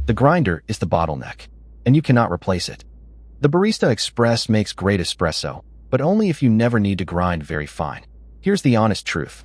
The grinder is the bottleneck, and you cannot replace it. The Barista Express makes great espresso, but only if you never need to grind very fine. Here's the honest truth.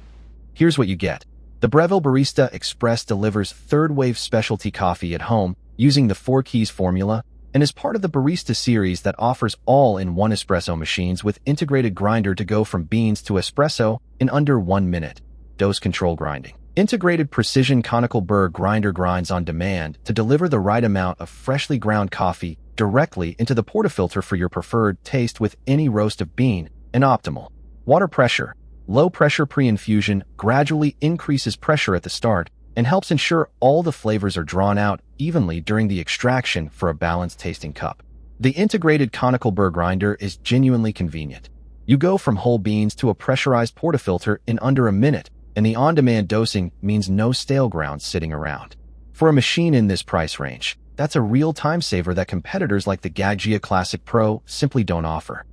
Here's what you get. The Breville Barista Express delivers third-wave specialty coffee at home using the 4 keys formula and is part of the Barista Series that offers all-in-one espresso machines with integrated grinder to go from beans to espresso in under 1 minute. Dose control grinding. Integrated precision conical burr grinder grinds on demand to deliver the right amount of freshly ground coffee directly into the portafilter for your preferred taste with any roast of bean and optimal. Water pressure. Low pressure pre-infusion gradually increases pressure at the start and helps ensure all the flavors are drawn out evenly during the extraction for a balanced tasting cup. The integrated conical burr grinder is genuinely convenient. You go from whole beans to a pressurized portafilter in under a minute, and the on-demand dosing means no stale grounds sitting around. For a machine in this price range, that's a real time saver that competitors like the Gaggia Classic Pro simply don't offer.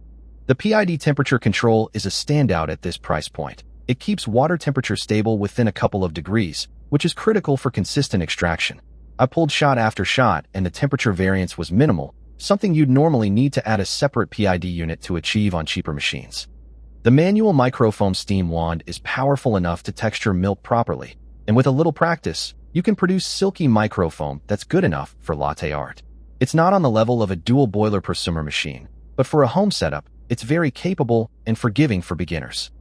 The PID temperature control is a standout at this price point. It keeps water temperature stable within a couple of degrees, which is critical for consistent extraction. I pulled shot after shot and the temperature variance was minimal, something you'd normally need to add a separate PID unit to achieve on cheaper machines. The manual microfoam steam wand is powerful enough to texture milk properly, and with a little practice, you can produce silky microfoam that's good enough for latte art. It's not on the level of a dual boiler prosumer machine, but for a home setup, it's very capable and forgiving for beginners.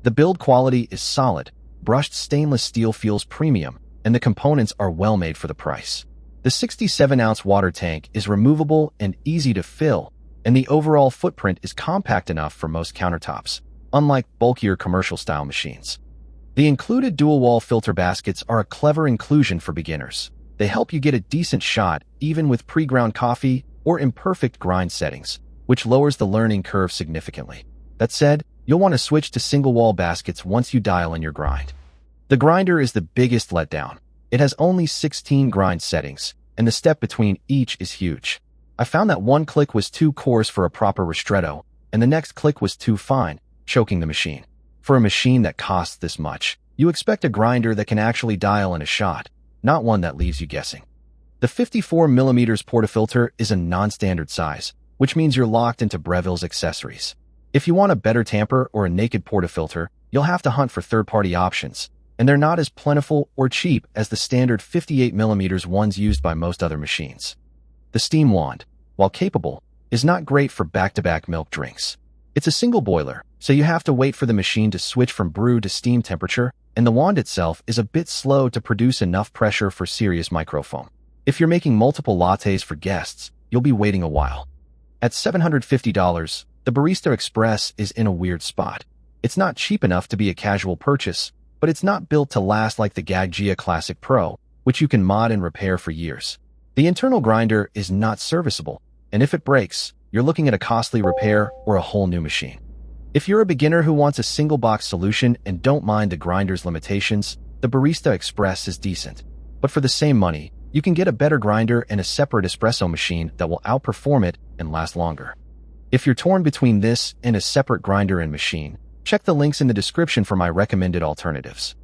The build quality is solid, brushed stainless steel feels premium, and the components are well made for the price. The 67-ounce water tank is removable and easy to fill, and the overall footprint is compact enough for most countertops, unlike bulkier commercial-style machines. The included dual-wall filter baskets are a clever inclusion for beginners. They help you get a decent shot even with pre-ground coffee or imperfect grind settings, which lowers the learning curve significantly. That said, you'll want to switch to single-wall baskets once you dial in your grind. The grinder is the biggest letdown. It has only 16 grind settings, and the step between each is huge. I found that one click was too coarse for a proper ristretto, and the next click was too fine, choking the machine. For a machine that costs this much, you expect a grinder that can actually dial in a shot, not one that leaves you guessing. The 54mm portafilter is a non-standard size, which means you're locked into Breville's accessories. If you want a better tamper or a naked portafilter, you'll have to hunt for third-party options, and they're not as plentiful or cheap as the standard 58mm ones used by most other machines. The steam wand, while capable, is not great for back-to-back milk drinks. It's a single boiler, so you have to wait for the machine to switch from brew to steam temperature, and the wand itself is a bit slow to produce enough pressure for serious microfoam. If you're making multiple lattes for guests, you'll be waiting a while. At $750, the Barista Express is in a weird spot. It's not cheap enough to be a casual purchase, but it's not built to last like the Gaggia Classic Pro, which you can mod and repair for years. The internal grinder is not serviceable, and if it breaks, you're looking at a costly repair or a whole new machine. If you're a beginner who wants a single-box solution and don't mind the grinder's limitations, the Barista Express is decent. But for the same money, you can get a better grinder and a separate espresso machine that will outperform it and last longer. If you're torn between this and a separate grinder and machine, check the links in the description for my recommended alternatives.